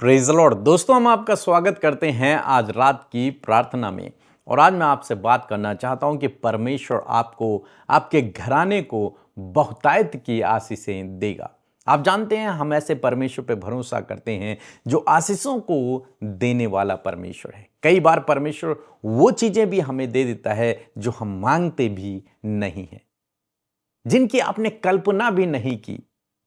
Praise the Lord. दोस्तों, हम आपका स्वागत करते हैं आज रात की प्रार्थना में। और आज मैं आपसे बात करना चाहता हूं कि परमेश्वर आपको, आपके घराने को बहुतायत की आशीषें देगा। आप जानते हैं, हम ऐसे परमेश्वर पे भरोसा करते हैं जो आशीषों को देने वाला परमेश्वर है। कई बार परमेश्वर वो चीजें भी हमें दे देता है जो हम मांगते भी नहीं हैं, जिनकी आपने कल्पना भी नहीं की,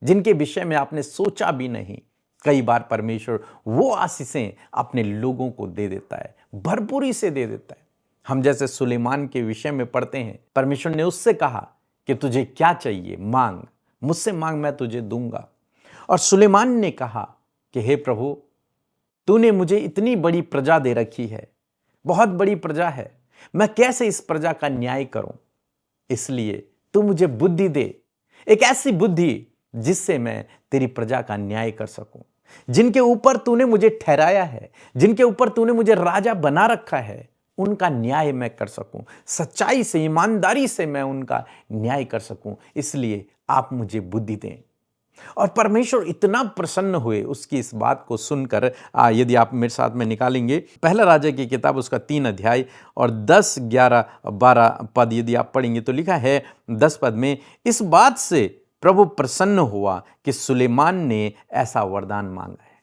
जिनके विषय में आपने सोचा भी नहीं। कई बार परमेश्वर वो आशीषें अपने लोगों को दे देता है, भरपूरी से दे देता है। हम जैसे सुलेमान के विषय में पढ़ते हैं, परमेश्वर ने उससे कहा कि तुझे क्या चाहिए मांग, मुझसे मांग, मैं तुझे दूंगा। और सुलेमान ने कहा कि हे प्रभु, तूने मुझे इतनी बड़ी प्रजा दे रखी है, बहुत बड़ी प्रजा है, मैं कैसे इस प्रजा का न्याय करूं? इसलिए तू मुझे बुद्धि दे, एक ऐसी बुद्धि जिससे मैं तेरी प्रजा का न्याय कर सकूं। जिनके ऊपर तूने मुझे ठहराया है, जिनके ऊपर तूने मुझे राजा बना रखा है, उनका न्याय मैं कर सकूं, सच्चाई से, ईमानदारी से मैं उनका न्याय कर सकूं। इसलिए आप मुझे बुद्धि दें। और परमेश्वर इतना प्रसन्न हुए उसकी इस बात को सुनकर। यदि आप मेरे साथ में निकालेंगे पहला राजा की किताब, उसका 3 अध्याय और 10, 11, 12 पद यदि आप पढ़ेंगे तो लिखा है 10 पद में, इस बात से प्रभु प्रसन्न हुआ कि सुलेमान ने ऐसा वरदान मांगा है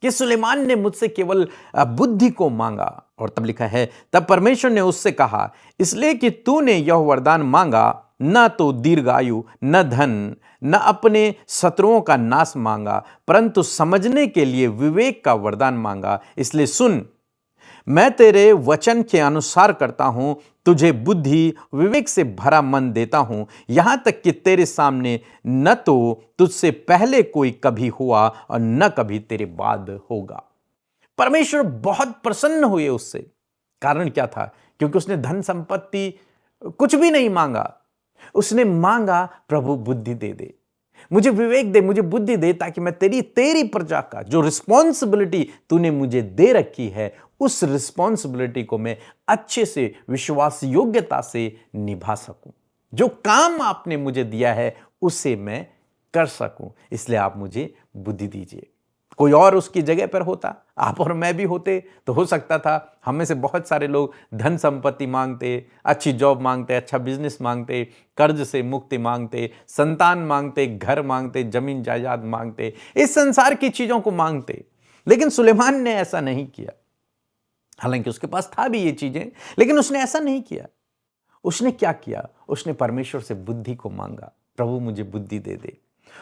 कि सुलेमान ने मुझसे केवल बुद्धि को मांगा। और तब लिखा है, तब परमेश्वर ने उससे कहा, इसलिए कि तूने यह वरदान मांगा, न तो दीर्घायु, न धन, न अपने शत्रुओं का नाश मांगा, परंतु समझने के लिए विवेक का वरदान मांगा। इसलिए सुन, मैं तेरे वचन के अनुसार करता हूं, तुझे बुद्धि विवेक से भरा मन देता हूं, यहां तक कि तेरे सामने न तो तुझसे पहले कोई कभी हुआ और न कभी तेरे बाद होगा। परमेश्वर बहुत प्रसन्न हुए उससे। कारण क्या था? क्योंकि उसने धन संपत्ति कुछ भी नहीं मांगा। उसने मांगा, प्रभु बुद्धि दे दे, मुझे विवेक दे, मुझे बुद्धि दे, ताकि मैं तेरी प्रजा का जो रिस्पॉन्सिबिलिटी तूने मुझे दे रखी है, उस रिस्पॉन्सिबिलिटी को मैं अच्छे से, विश्वास योग्यता से निभा सकूं। जो काम आपने मुझे दिया है उसे मैं कर सकूं। इसलिए आप मुझे बुद्धि दीजिए। कोई और उसकी जगह पर होता, आप और मैं भी होते, तो हो सकता था हम में से बहुत सारे लोग धन संपत्ति मांगते, अच्छी जॉब मांगते, अच्छा बिजनेस मांगते, कर्ज से मुक्ति मांगते, संतान मांगते, घर मांगते, जमीन जायदाद मांगते, इस संसार की चीजों को मांगते। लेकिन सुलेमान ने ऐसा नहीं किया। हालांकि उसके पास था भी ये चीजें, लेकिन उसने ऐसा नहीं किया। उसने क्या किया? उसने परमेश्वर से बुद्धि को मांगा, प्रभु मुझे बुद्धि दे दे।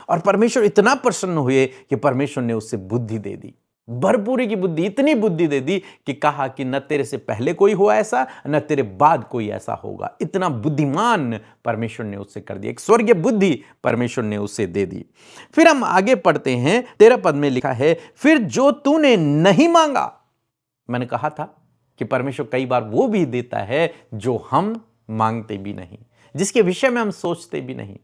और परमेश्वर इतना प्रसन्न हुए कि परमेश्वर ने उससे बुद्धि दे दी, भरपूरी की बुद्धि, इतनी बुद्धि दे दी कि कहा कि न तेरे से पहले कोई हुआ ऐसा, न तेरे बाद कोई ऐसा होगा। इतना बुद्धिमान परमेश्वर ने उससे कर दिया, एक स्वर्गीय बुद्धि परमेश्वर ने उससे दे दी। फिर हम आगे पढ़ते हैं, 13 पद में लिखा है, फिर जो तूने नहीं मांगा। मैंने कहा था कि परमेश्वर कई बार वो भी देता है जो हम मांगते भी नहीं, जिसके विषय में हम सोचते भी नहीं।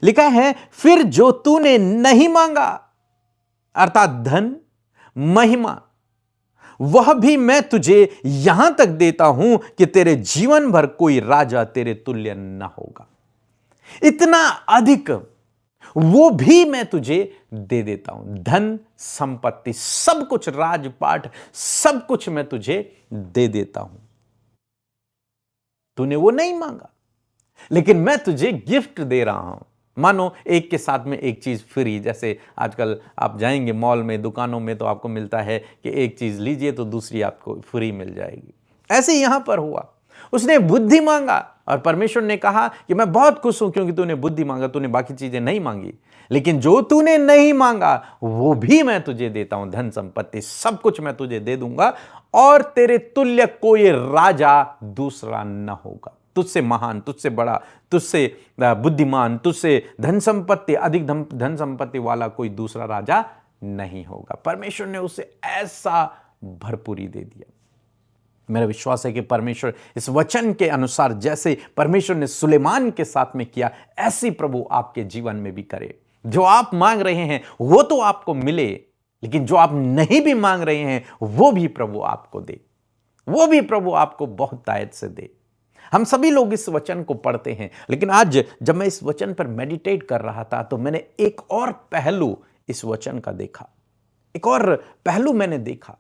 लिखा है, फिर जो तूने नहीं मांगा, अर्थात धन, महिमा, वह भी मैं तुझे यहां तक देता हूं कि तेरे जीवन भर कोई राजा तेरे तुल्य न होगा। इतना अधिक वो भी मैं तुझे दे देता हूं। धन संपत्ति, सब कुछ, राजपाट, सब कुछ मैं तुझे दे देता हूं। तूने वो नहीं मांगा, लेकिन मैं तुझे गिफ्ट दे रहा हूं। मानो एक के साथ में एक चीज फ्री। जैसे आजकल आप जाएंगे मॉल में, दुकानों में, तो आपको मिलता है कि एक चीज लीजिए तो दूसरी आपको फ्री मिल जाएगी। ऐसे यहां पर हुआ। उसने बुद्धि मांगा और परमेश्वर ने कहा कि मैं बहुत खुश हूं क्योंकि तूने बुद्धि मांगा, तूने बाकी चीजें नहीं मांगी, लेकिन जो तूने नहीं मांगा वो भी मैं तुझे देता हूं। धन संपत्ति सब कुछ मैं तुझे दे दूंगा, और तेरे तुल्य कोई राजा दूसरा न होगा। तुझसे महान, तुझसे बड़ा, तुझसे बुद्धिमान, तुझसे धन संपत्ति, अधिक धन संपत्ति वाला कोई दूसरा राजा नहीं होगा। परमेश्वर ने उसे ऐसा भरपूरी दे दिया। मेरा विश्वास है कि परमेश्वर इस वचन के अनुसार जैसे परमेश्वर ने सुलेमान के साथ में किया, ऐसी प्रभु आपके जीवन में भी करे। जो आप मांग रहे हैं वो तो आपको मिले, लेकिन जो आप नहीं भी मांग रहे हैं वो भी प्रभु आपको दे, वो भी प्रभु आपको बहुत तायत से दे। हम सभी लोग इस वचन को पढ़ते हैं, लेकिन आज जब मैं इस वचन पर मेडिटेट कर रहा था तो मैंने एक और पहलू इस वचन का देखा। एक और पहलू मैंने देखा।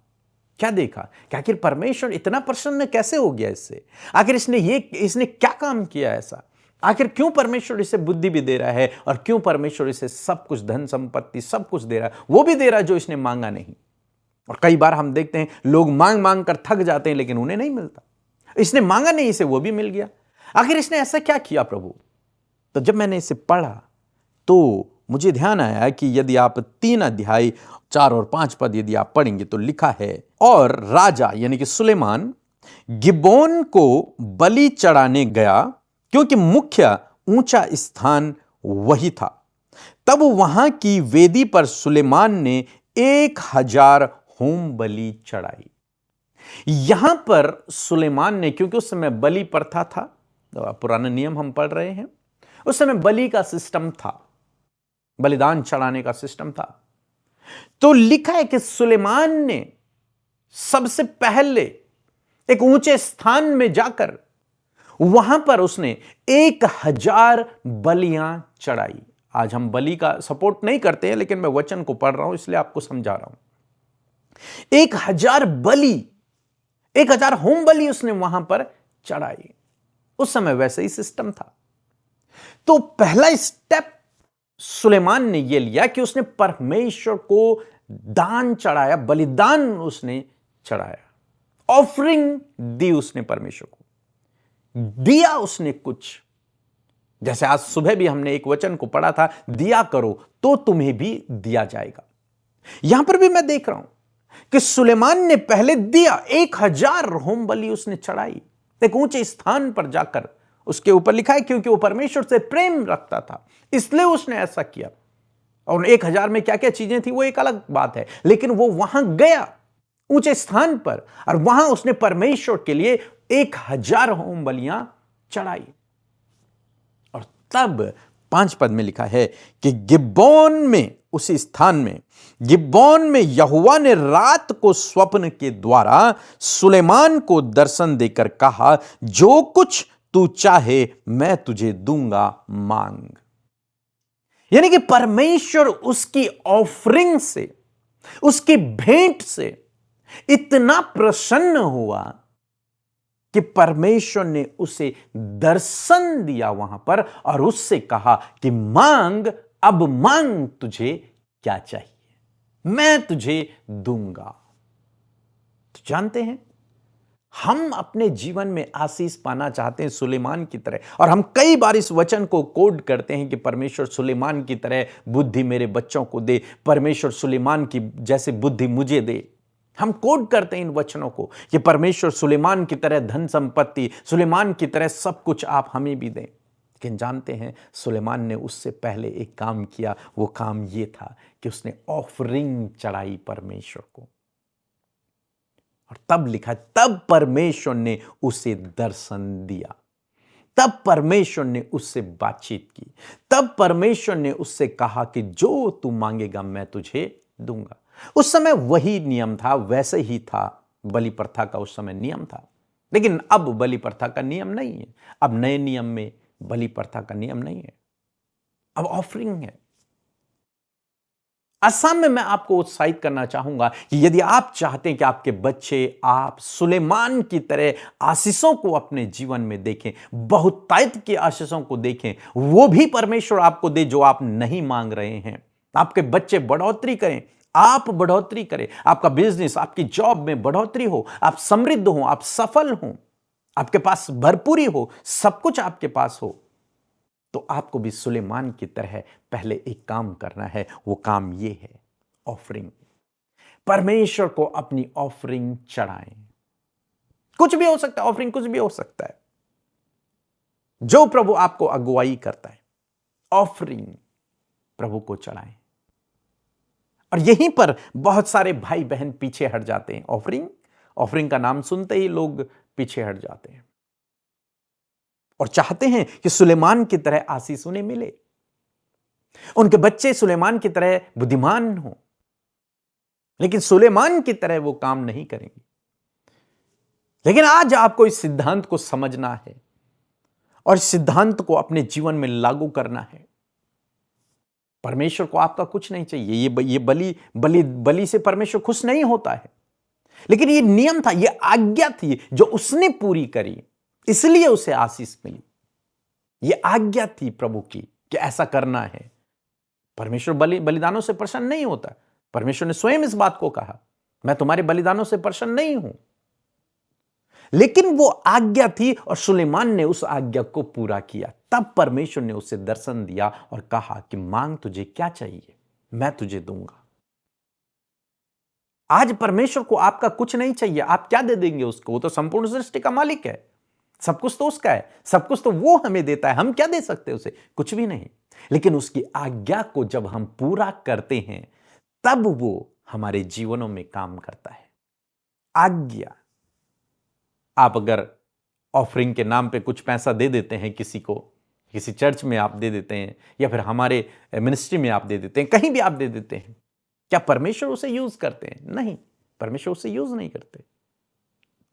क्या देखा कि आखिर परमेश्वर इतना प्रसन्न कैसे हो गया इससे? आखिर इसने क्या काम किया ऐसा? आखिर क्यों परमेश्वर इसे बुद्धि भी दे रहा है और क्यों परमेश्वर इसे सब कुछ, धन संपत्ति सब कुछ दे रहा है, वो भी दे रहा है जो इसने मांगा नहीं। और कई बार हम देखते हैं लोग मांग मांग कर थक जाते हैं लेकिन उन्हें नहीं मिलता। इसने मांगा नहीं, इसे वो भी मिल गया। आखिर इसने ऐसा क्या किया प्रभु? तो जब मैंने इसे पढ़ा तो मुझे ध्यान आया कि यदि आप 3 अध्याय 4 और 5 पद यदि आप पढ़ेंगे तो लिखा है, और राजा यानी कि सुलेमान गिबोन को बलि चढ़ाने गया क्योंकि मुख्य ऊंचा स्थान वही था। तब वहां की वेदी पर सुलेमान ने 1000 होम बलि चढ़ाई। यहां पर सुलेमान ने, क्योंकि उस समय बलि प्रथा था, पुराना नियम हम पढ़ रहे हैं, उस समय बलि का सिस्टम था, बलिदान चढ़ाने का सिस्टम था। तो लिखा है कि सुलेमान ने सबसे पहले एक ऊंचे स्थान में जाकर वहां पर उसने 1000 बलियां चढ़ाई। आज हम बलि का सपोर्ट नहीं करते हैं, लेकिन मैं वचन को पढ़ रहा हूं इसलिए आपको समझा रहा हूं। 1000 बलि, 1000 होम बलि उसने वहां पर चढ़ाई। उस समय वैसे ही सिस्टम था। तो पहला स्टेप सुलेमान ने यह लिया कि उसने परमेश्वर को दान चढ़ाया, बलिदान उसने चढ़ाया, ऑफरिंग दी उसने परमेश्वर को, दिया उसने कुछ। जैसे आज सुबह भी हमने एक वचन को पढ़ा था, दिया करो तो तुम्हें भी दिया जाएगा। यहां पर भी मैं देख रहा हूं कि सुलेमान ने पहले दिया, 1000 होम बलि उसने चढ़ाई एक ऊंचे स्थान पर जाकर। उसके ऊपर लिखा है क्योंकि वो परमेश्वर से प्रेम रखता था, इसलिए उसने ऐसा किया। और 1000 में क्या क्या चीजें थी वो एक अलग बात है, लेकिन वो वहां गया ऊंचे स्थान पर और वहां उसने परमेश्वर के लिए 1000 होम बलियां चढ़ाई। और तब 5 पद में लिखा है कि गिब्बोन में, उसी स्थान में गिब्बोन में यहोवा ने रात को स्वप्न के द्वारा सुलेमान को दर्शन देकर कहा, जो कुछ तू चाहे मैं तुझे दूंगा, मांग। यानी कि परमेश्वर उसकी ऑफरिंग से, उसकी भेंट से इतना प्रसन्न हुआ कि परमेश्वर ने उसे दर्शन दिया वहां पर और उससे कहा कि मांग, अब मांग, तुझे क्या चाहिए, मैं तुझे दूंगा। तो जानते हैं, हम अपने जीवन में आशीष पाना चाहते हैं सुलेमान की तरह, और हम कई बार इस वचन को कोड करते हैं कि परमेश्वर सुलेमान की तरह बुद्धि मेरे बच्चों को दे, परमेश्वर सुलेमान की जैसे बुद्धि मुझे दे। हम कोड करते हैं इन वचनों को कि परमेश्वर सुलेमान की तरह धन संपत्ति, सुलेमान की तरह सब कुछ आप हमें भी दें। लेकिन जानते हैं, सुलेमान ने उससे पहले एक काम किया। वो काम ये था कि उसने ऑफरिंग चढ़ाई परमेश्वर को। और तब लिखा, तब परमेश्वर ने उसे दर्शन दिया, तब परमेश्वर ने उससे बातचीत की, तब परमेश्वर ने उससे कहा कि जो तू मांगेगा मैं तुझे दूंगा। उस समय वही नियम था, वैसे ही था, बलि प्रथा का उस समय नियम था। लेकिन अब बलि प्रथा का नियम नहीं है। अब नए नियम में बलि प्रथा का नियम नहीं है, अब ऑफरिंग है। असम में मैं आपको उत्साहित करना चाहूंगा कि यदि आप चाहते हैं कि आपके बच्चे, आप सुलेमान की तरह आशीषों को अपने जीवन में देखें, बहुतायत की आशीषों को देखें, वो भी परमेश्वर आपको दे जो आप नहीं मांग रहे हैं। आपके बच्चे बढ़ोतरी करें, आप बढ़ोतरी करें, आपका बिजनेस, आपकी जॉब में बढ़ोतरी हो, आप समृद्ध हो, आप सफल हो, आपके पास भरपूरी हो, सब कुछ आपके पास हो, तो आपको भी सुलेमान की तरह पहले एक काम करना है। वो काम ये है, ऑफरिंग। परमेश्वर को अपनी ऑफरिंग चढ़ाएं। कुछ भी हो सकता है, ऑफरिंग कुछ भी हो सकता है, जो प्रभु आपको अगुवाई करता है, ऑफरिंग प्रभु को चढ़ाएं। और यहीं पर बहुत सारे भाई बहन पीछे हट जाते हैं। ऑफरिंग का नाम सुनते ही लोग पीछे हट जाते हैं और चाहते हैं कि सुलेमान की तरह आशीष उन्हें मिले, उनके बच्चे सुलेमान की तरह बुद्धिमान हो। लेकिन सुलेमान की तरह वो काम नहीं करेंगे। लेकिन आज आपको इस सिद्धांत को समझना है और इस सिद्धांत को अपने जीवन में लागू करना है परमेश्वर को आपका कुछ नहीं चाहिए। ये बलि बलि बलि से परमेश्वर खुश नहीं होता है, लेकिन ये नियम था, ये आज्ञा थी जो उसने पूरी करी, इसलिए उसे आशीष मिली। ये आज्ञा थी प्रभु की कि ऐसा करना है। परमेश्वर बलिदानों से प्रसन्न नहीं होता। परमेश्वर ने स्वयं इस बात को कहा, मैं तुम्हारे बलिदानों से प्रसन्न नहीं हूं। लेकिन वो आज्ञा थी और सुलेमान ने उस आज्ञा को पूरा किया। तब परमेश्वर ने उसे दर्शन दिया और कहा कि मांग, तुझे क्या चाहिए, मैं तुझे दूंगा। आज परमेश्वर को आपका कुछ नहीं चाहिए, आप क्या दे देंगे उसको? वो तो संपूर्ण सृष्टि का मालिक है, सब कुछ तो उसका है, सब कुछ तो वो हमें देता है। हम क्या दे सकते हैं उसे? कुछ भी नहीं। लेकिन उसकी आज्ञा को जब हम पूरा करते हैं तब वो हमारे जीवनों में काम करता है। आज्ञा। आप अगर ऑफरिंग के नाम पे कुछ पैसा दे देते हैं किसी को, किसी चर्च में आप दे देते हैं, या फिर हमारे मिनिस्ट्री में आप दे देते हैं, कहीं भी आप दे देते हैं, क्या परमेश्वर उसे यूज करते हैं? नहीं, परमेश्वर उसे यूज नहीं करते।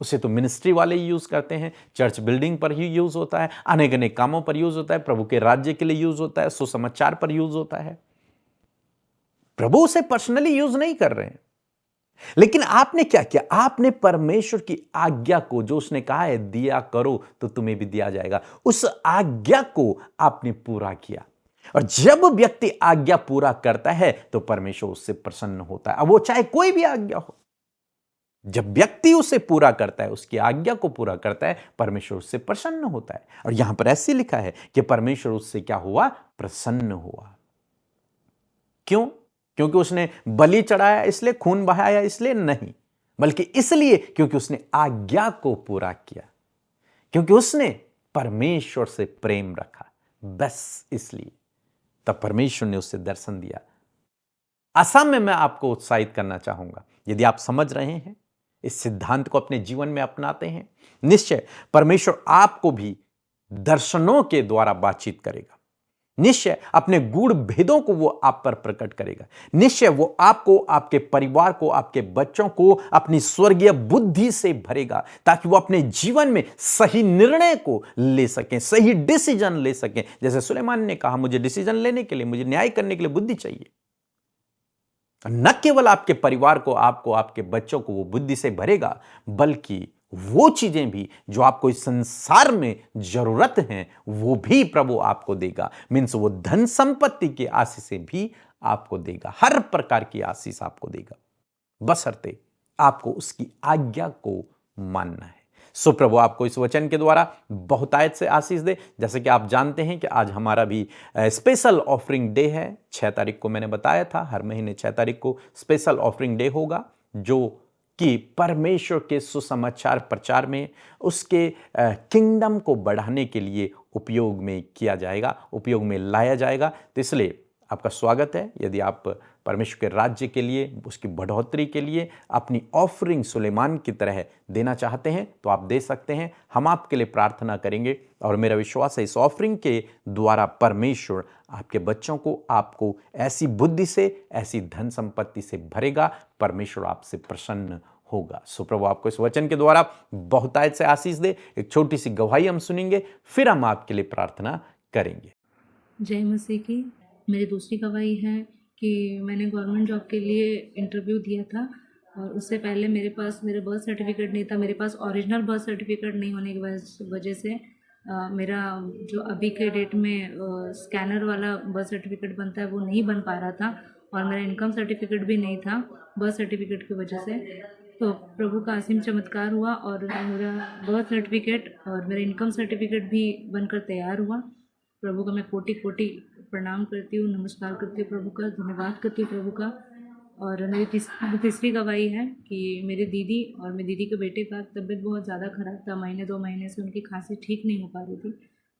उसे तो मिनिस्ट्री वाले ही यूज करते हैं, चर्च बिल्डिंग पर ही यूज होता है, अनेक अनेक कामों पर यूज होता है, प्रभु के राज्य के लिए यूज होता है, सुसमाचार पर यूज होता है। प्रभु उसे पर्सनली यूज नहीं कर रहे हैं। लेकिन आपने क्या किया? आपने परमेश्वर की आज्ञा को, जो उसने कहा है दिया करो तो तुम्हें भी दिया जाएगा, उस आज्ञा को आपने पूरा किया। और जब व्यक्ति आज्ञा पूरा करता है तो परमेश्वर उससे प्रसन्न होता है। अब वो चाहे कोई भी आज्ञा हो, जब व्यक्ति उसे पूरा करता है, उसकी आज्ञा को पूरा करता है, परमेश्वर उससे प्रसन्न होता है। और यहां पर ऐसे लिखा है कि परमेश्वर उससे क्या हुआ? प्रसन्न हुआ। क्यों? क्योंकि उसने बलि चढ़ाया इसलिए, खून बहाया इसलिए नहीं, बल्कि इसलिए क्योंकि उसने आज्ञा को पूरा किया, क्योंकि उसने परमेश्वर से प्रेम रखा, बस इसलिए। तब परमेश्वर ने उससे दर्शन दिया। असम में मैं आपको उत्साहित करना चाहूंगा, यदि आप समझ रहे हैं, इस सिद्धांत को अपने जीवन में अपनाते हैं, निश्चय परमेश्वर आपको भी दर्शनों के द्वारा बातचीत करेगा। निश्चय अपने गूढ़ भेदों को वो आप पर प्रकट करेगा। निश्चय वो आपको, आपके परिवार को, आपके बच्चों को अपनी स्वर्गीय बुद्धि से भरेगा, ताकि वो अपने जीवन में सही निर्णय को ले सकें, सही डिसीजन ले सकें। जैसे सुलेमान ने कहा, मुझे डिसीजन लेने के लिए, मुझे न्याय करने के लिए बुद्धि चाहिए। न केवल आपके परिवार को, आपको, आपके बच्चों को वो बुद्धि से भरेगा, बल्कि वो चीजें भी जो आपको इस संसार में जरूरत है, वो भी प्रभु आपको देगा। मीन्स वो धन संपत्ति की आशीषें भी आपको देगा, हर प्रकार की आशीष आपको देगा, बशर्ते आपको उसकी आज्ञा को मानना है। सो प्रभु आपको इस वचन के द्वारा बहुतायत से आशीष दे। जैसे कि आप जानते हैं कि आज हमारा भी स्पेशल ऑफरिंग डे है। 6 तारीख को मैंने बताया था, हर महीने 6 तारीख को स्पेशल ऑफरिंग डे होगा, जो कि परमेश्वर के सुसमाचार प्रचार में, उसके किंगडम को बढ़ाने के लिए उपयोग में किया जाएगा, उपयोग में लाया जाएगा। तो इसलिए आपका स्वागत है। यदि आप परमेश्वर के राज्य के लिए, उसकी बढ़ोतरी के लिए अपनी ऑफरिंग सुलेमान की तरह देना चाहते हैं तो आप दे सकते हैं। हम आपके लिए प्रार्थना करेंगे और मेरा विश्वास है इस ऑफरिंग के द्वारा परमेश्वर आपके बच्चों को, आपको ऐसी बुद्धि से, ऐसी धन संपत्ति से भरेगा, परमेश्वर आपसे प्रसन्न होगा। सो प्रभु आपको इस वचन के द्वारा बहुतायत से आशीष दे। एक छोटी सी गवाही हम सुनेंगे, फिर हम आपके लिए प्रार्थना करेंगे। जय मसीह की। मेरी दूसरी गवाही है कि मैंने गवर्नमेंट जॉब के लिए इंटरव्यू दिया था और उससे पहले मेरे पास मेरा बर्थ सर्टिफिकेट नहीं था। मेरे पास ओरिजिनल बर्थ सर्टिफिकेट नहीं होने की वजह से मेरा जो अभी के डेट में स्कैनर वाला बर्थ सर्टिफिकेट बनता है वो नहीं बन पा रहा था, और मेरा इनकम सर्टिफिकेट भी नहीं था बर्थ सर्टिफिकेट की वजह से। तो प्रभु का असीम चमत्कार हुआ और मेरा बर्थ सर्टिफिकेट और मेरा इनकम सर्टिफिकेट भी बनकर तैयार हुआ। प्रभु का मैं कोटि कोटि प्रणाम करती हूँ, नमस्कार करती हूँ प्रभु का, धन्यवाद करती हूँ प्रभु का। और मेरी तीसरी गवाही है कि मेरी दीदी और मेरी दीदी के बेटे का तबीयत बहुत ज़्यादा ख़राब था। महीने 2 महीने से उनकी खांसी ठीक नहीं हो पा रही थी।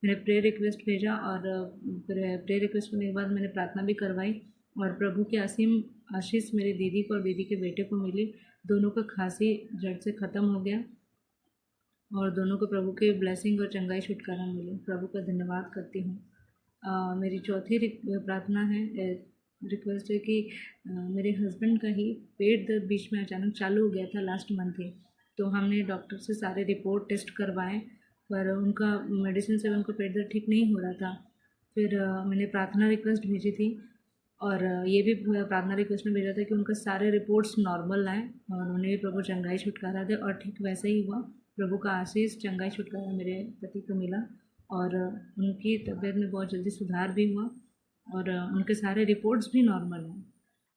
मैंने प्रेयर रिक्वेस्ट भेजा और प्रेयर रिक्वेस्ट करने के बाद मैंने प्रार्थना भी करवाई और प्रभु की असीम आशीष मेरी दीदी को और दीदी के बेटे को मिली। दोनों का खांसी जड़ से ख़त्म हो गया और दोनों को प्रभु के ब्लेसिंग और चंगाई छुटकारा मिले। प्रभु का धन्यवाद करती हूँ। मेरी चौथी प्रार्थना है, रिक्वेस्ट है कि मेरे हस्बैंड का ही पेट दर्द बीच में अचानक चालू हो गया था लास्ट मंथ ही। तो हमने डॉक्टर से सारे रिपोर्ट टेस्ट करवाए, पर उनका मेडिसिन से उनका पेट दर्द ठीक नहीं हो रहा था। फिर मैंने प्रार्थना रिक्वेस्ट भेजी थी और ये भी प्रार्थना रिक्वेस्ट में भेजा था कि उनके सारे रिपोर्ट्स नॉर्मल आए और उन्हें भी प्रभु चंगाई छुटकारा दे, और ठीक वैसे ही हुआ। प्रभु का आशीष चंगाई छुटकारा मेरे पति को मिला और उनकी तबीयत में बहुत जल्दी सुधार भी हुआ और उनके सारे रिपोर्ट्स भी नॉर्मल हैं।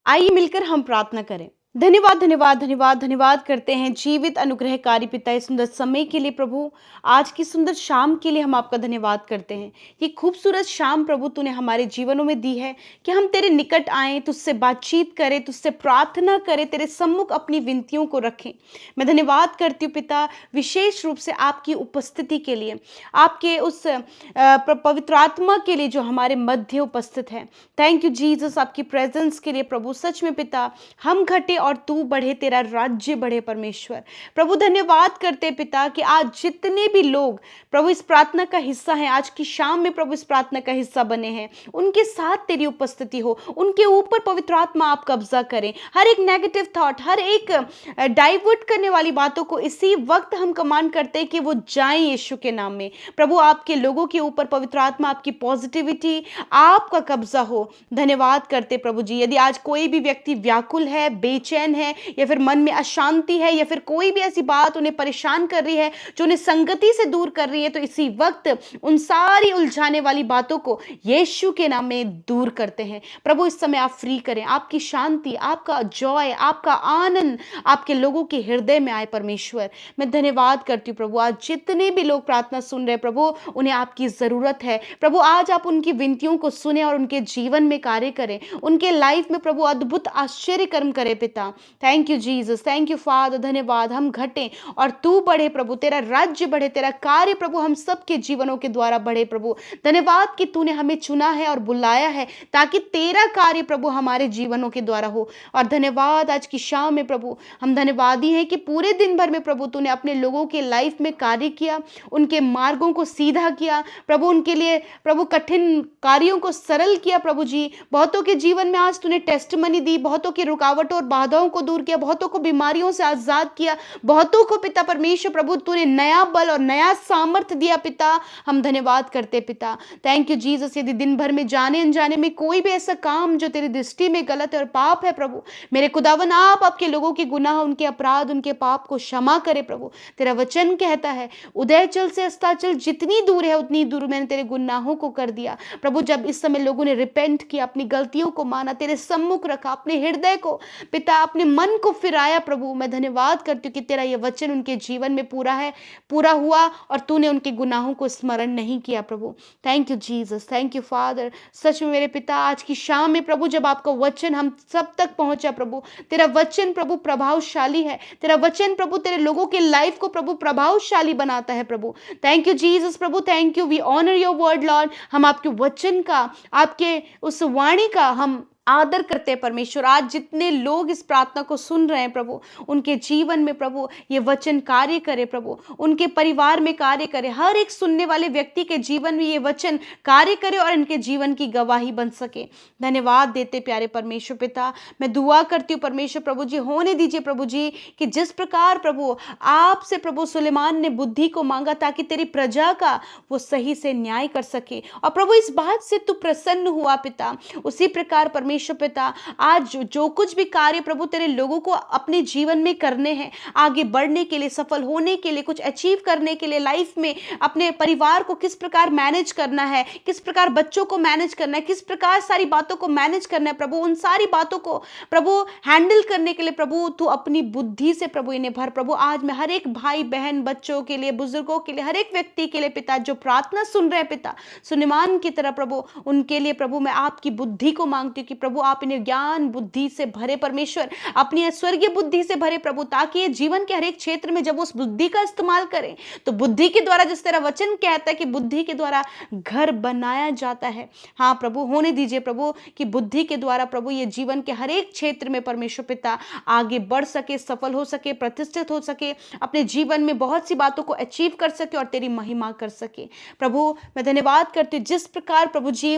आइए मिलकर हम प्रार्थना करें। धन्यवाद धन्यवाद धन्यवाद धन्यवाद करते हैं जीवित अनुग्रहकारी पिता, इस सुंदर समय के लिए प्रभु, आज की सुंदर शाम के लिए हम आपका धन्यवाद करते हैं। ये खूबसूरत शाम प्रभु तूने हमारे जीवनों में दी है कि हम तेरे निकट आएँ, तुझसे बातचीत करें, तुझसे प्रार्थना करें, तेरे सम्मुख अपनी विनतियों को रखें। मैं धन्यवाद करती हूँ पिता, विशेष रूप से आपकी उपस्थिति के लिए, आपके उस पवित्र आत्मा के लिए जो हमारे मध्य उपस्थित है। थैंक यू जीसस, आपकी प्रेजेंस के लिए प्रभु। सच में पिता, हम घटे और तू बढ़े, तेरा राज्य बढ़े परमेश्वर। प्रभु धन्यवाद करते पिता कि आज जितने भी लोग प्रभु इस प्रार्थना का हिस्सा हैं, आज की शाम में प्रभु इस प्रार्थना का हिस्सा बने हैं, उनके साथ तेरी उपस्थिति हो, उनके ऊपर पवित्र आत्मा आप कब्जा करें। हर एक नेगेटिव थॉट, हर एक डाइवर्ट करने वाली बातों को इसी वक्त हम कमांड करते हैं कि वो जाएं यीशु के नाम में। प्रभु आपके लोगों के ऊपर पवित्र आत्मा, आपकी पॉजिटिविटी, आपका कब्जा हो। धन्यवाद करते प्रभु जी। यदि आज कोई भी व्यक्ति व्याकुल है, बेचैन है, या फिर मन में अशांति है, या फिर कोई भी ऐसी बात उन्हें परेशान कर रही है जो उन्हें संगति से दूर कर रही है, तो इसी वक्त उन सारी उलझाने वाली बातों को यीशु के नाम में दूर करते हैं। प्रभु इस समय आप फ्री करें, आपकी शांति, आपका जॉय, आपका आनंद आपके लोगों के हृदय में आए परमेश्वर। मैं धन्यवाद करती हूँ प्रभु, आज जितने भी लोग प्रार्थना सुन रहे हैं प्रभु, उन्हें आपकी जरूरत है प्रभु। आज आप उनकी विनतियों को सुने और उनके जीवन में कार्य करें, उनके लाइफ में प्रभु अद्भुत आश्चर्य कर्म करे पिता। Thank you Jesus, thank you father. धन्यवाद, हम घटें और तू बढ़े प्रभु, तेरा राज्य बढ़े, तेरा कार्य प्रभु हम सबके जीवनों के द्वारा बढ़े प्रभु। धन्यवाद कि तूने हमें चुना है और बुलाया है ताकि तेरा कार्य प्रभु हमारे जीवनों के द्वारा हो। और धन्यवाद आज की शाम में प्रभु, हम धन्यवादी हैं कि पूरे दिन भर में प्रभु तूने अपने लोगों के लाइफ में कार्य किया, उनके मार्गों को सीधा किया प्रभु, उनके लिए प्रभु कठिन कार्यों को सरल किया प्रभु जी। बहुतों के जीवन में आज तूने टेस्टमनी दी, बहुतों की रुकावटों और बाधाओं को दूर किया, बहुतों को बीमारियों से आजाद किया, बहुतों को पिता परमेश्वर प्रभु तूने नया बल और नया सामर्थ्य दिया पिता। हम धन्यवाद करते पिता। Thank you Jesus. यदि दिन भर में जाने अनजाने में कोई भी ऐसा काम जो तेरी दृष्टि में गलत है और पाप है प्रभु, मेरे खुदावन आप आपके लोगों के गुनाह, उनके अपराध, उनके पाप को क्षमा करे प्रभु। तेरा वचन कहता है उदयचल से अस्ताचल जितनी दूर है उतनी दूर मैंने तेरे गुनाहों को कर दिया प्रभु। जब इस समय लोगों ने रिपेंट किया, अपनी गलतियों को माना, तेरे सम्मुख रखा, अपने हृदय को पिता, अपने मन को फिराया प्रभु, मैं धन्यवाद करती हूँ कि तेरा ये वचन उनके जीवन में पूरा हुआ और तूने उनके गुनाहों को स्मरण नहीं किया प्रभु। Thank you Jesus, thank you father. सच में मेरे पिता, आज की शाम में प्रभु जब आपका वचन हम सब तक पहुंचा प्रभु, तेरा वचन प्रभु प्रभावशाली है, तेरा वचन प्रभु तेरे लोगों के लाइफ को प्रभु प्रभावशाली बनाता है प्रभु। थैंक यू जीसस प्रभु, thank you. We honour your word Lord. हम आपके वचन का, आपके उस वाणी का हम आदर करते हैं परमेश्वर। आज जितने लोग इस प्रार्थना को सुन रहे हैं प्रभु, उनके जीवन में प्रभु ये वचन कार्य करे प्रभु, उनके परिवार में कार्य करे, हर एक सुनने वाले व्यक्ति के जीवन में ये वचन कार्य करे और इनके जीवन की गवाही बन सके। धन्यवाद देते प्यारे परमेश्वर पिता। मैं दुआ करती हूँ परमेश्वर प्रभु जी, होने दीजिए प्रभु जी कि जिस प्रकार प्रभु आपसे प्रभु सुलेमान ने बुद्धि को मांगा ताकि तेरी प्रजा का वो सही से न्याय कर सके, और प्रभु इस बात से तू प्रसन्न हुआ पिता, उसी प्रकार परमेश्वर पिता आज जो कुछ भी कार्य प्रभु तेरे लोगों को अपने जीवन में करने हैं, आगे बढ़ने के लिए, सफल होने के लिए, कुछ अचीव करने के लिए, लाइफ में अपने परिवार को किस प्रकार मैनेज करना है, किस प्रकार बच्चों को मैनेज करना है, किस प्रकार सारी बातों को मैनेज करना है प्रभु, उन सारी बातों को प्रभु हैंडल करने के लिए प्रभु तू अपनी बुद्धि से प्रभु इन्हें भर प्रभु। आज मैं हर एक भाई बहन, बच्चों के लिए, बुजुर्गों के लिए, हर एक व्यक्ति के लिए पिता जो प्रार्थना सुन रहे हैं पिता, सुलेमान की तरह प्रभु उनके लिए प्रभु मैं आपकी बुद्धि को मांगती हूँ कि प्रभु आप इन्हें ज्ञान बुद्धि से भरे परमेश्वर, अपनी स्वर्गीय बुद्धि से भरे प्रभु, ताकि ये जीवन के हर एक क्षेत्र में जब उस बुद्धि का इस्तेमाल करें तो बुद्धि के द्वारा, जिस तरह वचन कहता है कि बुद्धि के द्वारा घर बनाया जाता है, हाँ प्रभु होने दीजिए प्रभु कि बुद्धि के द्वारा प्रभु ये जीवन के हर एक क्षेत्र में परमेश्वर पिता आगे बढ़ सके, सफल हो सके, प्रतिष्ठित हो सके, अपने जीवन में बहुत सी बातों को अचीव कर सके और तेरी महिमा कर सके प्रभु। मैं धन्यवाद करती हूँ जिस प्रकार प्रभु जी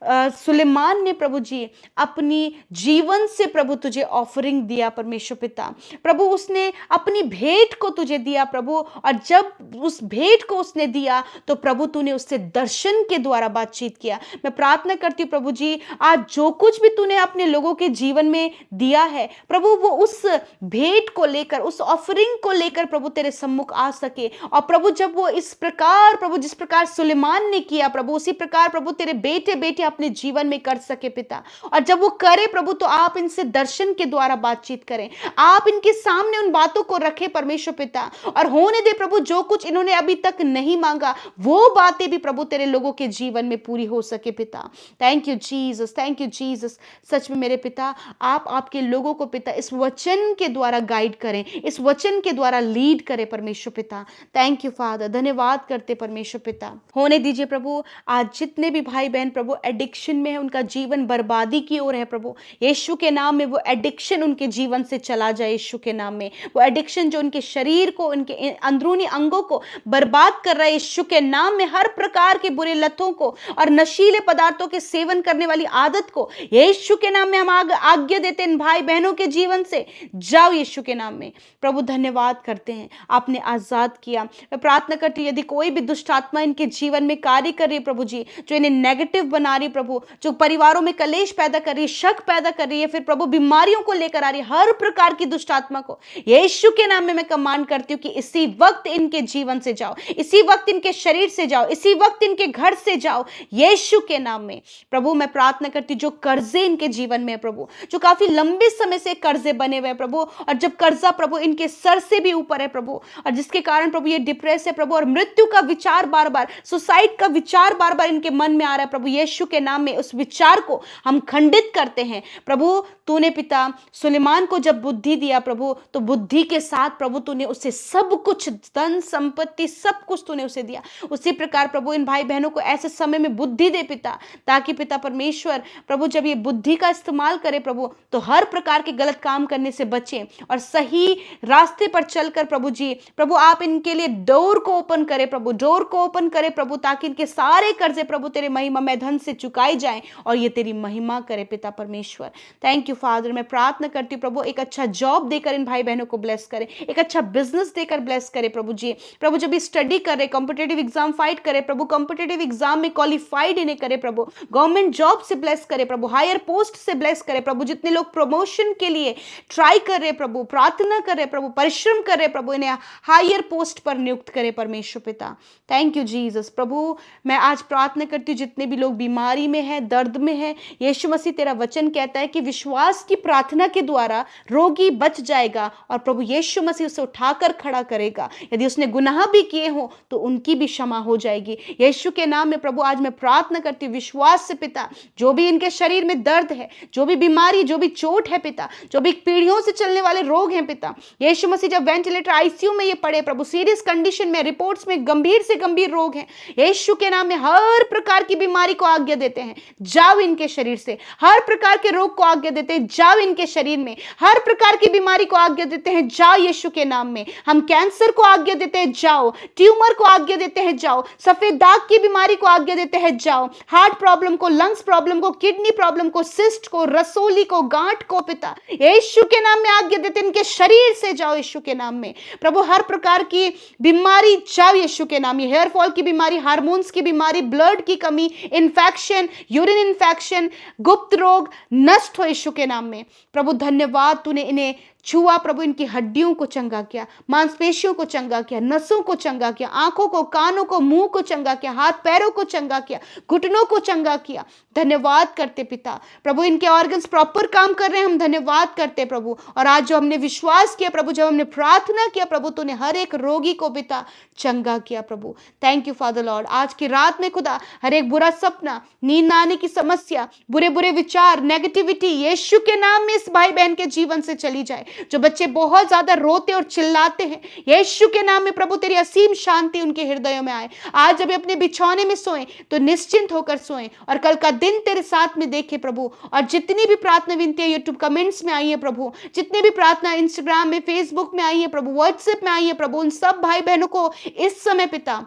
सुलेमान ने प्रभु जी अपनी जीवन से प्रभु तुझे ऑफरिंग दिया परमेश्वर पिता। प्रभु उसने अपनी भेंट को तुझे दिया प्रभु, और जब उस भेंट को उसने दिया तो प्रभु तूने उससे दर्शन के द्वारा बातचीत किया। मैं प्रार्थना करती हूँ प्रभु जी, आज जो कुछ भी तूने अपने लोगों के जीवन में दिया है प्रभु, वो उस भेंट को लेकर, उस ऑफरिंग को लेकर प्रभु तेरे सम्मुख आ सके। और प्रभु जब वो इस प्रकार प्रभु, जिस प्रकार सुलेमान ने किया प्रभु, उसी प्रकार प्रभु तेरे बेटे बेटे अपने जीवन में कर सके पिता। और जब वो करे प्रभु, तो आप इनसे दर्शन के द्वारा बातचीत करें, आप इनके सामने उन बातों को रखें परमेश्वर पिता, और होने दे प्रभु जो कुछ इन्होंने अभी तक नहीं मांगा वो बातें भी प्रभु तेरे लोगों के जीवन में पूरी हो सके पिता। Thank you Jesus, thank you Jesus. सच में मेरे पिता, आप आपके लोगों को पिता इस वचन के द्वारा गाइड करें, इस वचन के द्वारा लीड करें परमेश्वर पिता। थैंक यू फादर, धन्यवाद करते परमेश्वर पिता। होने दीजिए प्रभु, आज जितने भी भाई बहन प्रभु एडिक्शन में है, उनका जीवन बर्बादी की ओर है प्रभु, यीशु के नाम में वो एडिक्शन उनके जीवन से चला जाए। यीशु के नाम में वो एडिक्शन जो उनके शरीर को, उनके अंदरूनी अंगों को बर्बाद कर रहा है, यीशु के नाम में हर प्रकार के बुरे लतों को और नशीले पदार्थों के सेवन करने वाली आदत को यीशु के नाम में हम आज्ञा देते हैं इन भाई बहनों के जीवन से, जाओ यीशु के नाम में। प्रभु धन्यवाद करते हैं, आपने आजाद किया। मैं प्रार्थना करती हूँ यदि कोई भी दुष्ट आत्मा इनके जीवन में कार्य कर रही है प्रभु जी, जो इन्हें नेगेटिव बना रही प्रभु, जो परिवारों में कलेश पैदा कर रही है, शक पैदा कर रही है, फिर प्रभु बीमारियों को लेकर आ रही है, हर प्रकार की दुष्ट आत्मा को यीशु के नाम में मैं कमांड करती हूँ कि इसी वक्त इनके जीवन से जाओ, इसी वक्त इनके शरीर से जाओ, इसी वक्त इनके घर से जाओ यीशु के नाम में। प्रभु मैं प्रार्थना करती हूँ जो कर्जे इनके जीवन में है प्रभु, जो काफी लंबे समय से कर्जे बने हुए हैं प्रभु, और जब कर्जा प्रभु इनके सर से भी ऊपर है प्रभु, और जिसके कारण प्रभु ये डिप्रेस है प्रभु, और मृत्यु का विचार बार बार, सुसाइड का विचार बार बार इनके मन में आ रहा है प्रभु, यीशु के नाम में उस विचार को हम खंडित करते हैं प्रभु। तूने पिता सुलेमान को जब बुद्धि दिया प्रभु, तो बुद्धि के साथ प्रभु तूने उसे सब कुछ, धन संपत्ति सब कुछ तूने उसे दिया। उसी प्रकार प्रभु इन भाई बहनों को ऐसे समय में बुद्धि दे पिता, ताकि पिता परमेश्वर प्रभु जब ये बुद्धि का इस्तेमाल करे प्रभु, तो हर प्रकार के गलत काम करने से बचें और सही रास्ते पर चलकर प्रभु जी, प्रभु आप इनके लिए डोर को ओपन करें प्रभु, डोर को ओपन करें प्रभु, ताकि इनके सारे कर्जे प्रभु तेरे महिमा में धन से चुकाए जाएं और ये तेरी महिमा करे पिता परमेश्वर। Thank you father. मैं प्रार्थना करती हूँ प्रभु एक अच्छा जॉब देकर इन भाई बहनों को ब्लेस करें, एक अच्छा बिजनेस देकर ब्लेस करें प्रभु जी। प्रभु जब ये स्टडी कर रहे, कॉम्पिटेटिव एग्जाम फाइट करे प्रभु, कॉम्पिटेटिव एग्जाम में क्वालिफाइड इन्हें करे प्रभु, गवर्नमेंट जॉब से ब्लेस करे प्रभु, हायर पोस्ट से ब्लेस करे प्रभु। जितने लोग प्रमोशन के लिए ट्राई कर रहे प्रभु, प्रार्थना कर रहे प्रभु, परिश्रम कर रहे प्रभु, इन्हें हायर पोस्ट पर नियुक्त करे परमेश्वर पिता। Thank you Jesus. प्रभु मैं आज प्रार्थना करती हूँ जितने भी लोग बीमारी में है, दर्द में है, यीशु मसीह तेरा वचन कहता है कि विश्वास की प्रार्थना के द्वारा रोगी बच जाएगा और प्रभु यीशु मसीह उसे उठाकर खड़ा करेगा। यदि उसने गुनाह भी किए हो तो उनकी भी क्षमा हो जाएगी यीशु के नाम में। प्रभु आज मैं प्रार्थना करती हूँ विश्वास से पिता, जो भी इनके शरीर में दर्द है, जो भी बीमारी, जो भी चोट है पिता, जो भी पीढ़ियों से चलने वाले रोग हैं पिता, यीशु मसीह जब वेंटिलेटर आईसीयू में ये पड़े प्रभु, सीरियस कंडीशन में, रिपोर्ट्स में गंभीर से गंभीर रोग हैं, यीशु के नाम में हर प्रकार की बीमारी को आज्ञा देते हैं, जाओ इनके शरीर से। हर प्रकार के रोग को आज्ञा देते हैं, जाओ इनके शरीर में। हर प्रकार की बीमारी को आज्ञा देते हैं, जाओ यीशु के नाम में। हम कैंसर को आज्ञा देते हैं, जाओ। ट्यूमर को आज्ञा देते हैं, जाओ। सफेद दाग की बीमारी को आज्ञा देते हैं, जाओ। हार्ट प्रॉब्लम को, लंग्स प्रॉब्लम को, किडनी प्रॉब्लम को, सिस्ट को, रसोली को, गांठ को पिता यीशु के नाम में आज्ञा देते हैं, इनके शरीर से जाओ यीशु के नाम में। प्रभु हर प्रकार की बीमारी जाओ यीशु के नाम में। हेयर फॉल की बीमारी, हार्मोन्स की बीमारी, ब्लड की कमी, इन्फेक्शन, यूरिन इन्फेक्शन, गुप्त रोग नष्ट हो यीशु के नाम में। प्रभु धन्यवाद, तूने इन्हें छुआ प्रभु, इनकी हड्डियों को चंगा किया, मांसपेशियों को चंगा किया, नसों को चंगा किया, आंखों को, कानों को, मुंह को चंगा किया, हाथ पैरों को चंगा किया, घुटनों को चंगा किया। धन्यवाद करते पिता। प्रभु इनके ऑर्गन्स प्रॉपर काम कर रहे हैं, हम धन्यवाद करते प्रभु। और आज जो हमने विश्वास किया प्रभु, जब हमने प्रार्थना किया प्रभु, तूने हर एक रोगी को पिता चंगा किया प्रभु। Thank you father Lord. आज की रात में खुदा हर एक बुरा सपना, नींद आने की समस्या, बुरे बुरे विचार, नेगेटिविटी यीशु के नाम में इस भाई बहन के जीवन से चली जाए। जो बच्चे बहुत ज्यादा रोते और चिल्लाते हैं, यीशु के नाम में प्रभु तेरी असीम शांति उनके हृदयों में आए। आज जब अपने बिछौने में सोएं तो निश्चिंत होकर सोएं और कल का दिन तेरे साथ में देखे प्रभु। और जितनी भी प्रार्थना विनती यूट्यूब कमेंट्स में आई है प्रभु, जितने भी प्रार्थना इंस्टाग्राम में, फेसबुक में आई है प्रभु, व्हाट्सएप में आई है प्रभु, उन सब भाई बहनों को इस समय पिता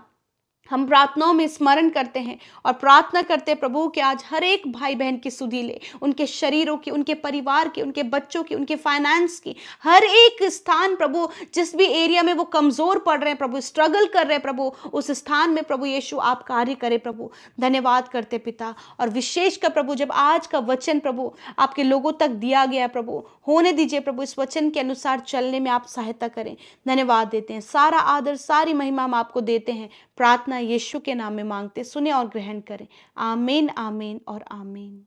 हम प्रार्थनाओं में स्मरण करते हैं और प्रार्थना करते हैं प्रभु कि आज हर एक भाई बहन की सुधि ले, उनके शरीरों की, उनके परिवार की, उनके बच्चों की, उनके फाइनेंस की, हर एक स्थान प्रभु जिस भी एरिया में वो कमजोर पड़ रहे हैं प्रभु, स्ट्रगल कर रहे हैं प्रभु, उस स्थान में प्रभु यीशु आप कार्य करें प्रभु। धन्यवाद करते पिता। और विशेष कर प्रभु जब आज का वचन प्रभु आपके लोगों तक दिया गया प्रभु, होने दीजिए प्रभु इस वचन के अनुसार चलने में आप सहायता करें। धन्यवाद देते हैं, सारा आदर सारी महिमा हम आपको देते हैं। प्रार्थना यीशु के नाम में मांगते, सुने और ग्रहण करें। आमीन, आमीन और आमीन।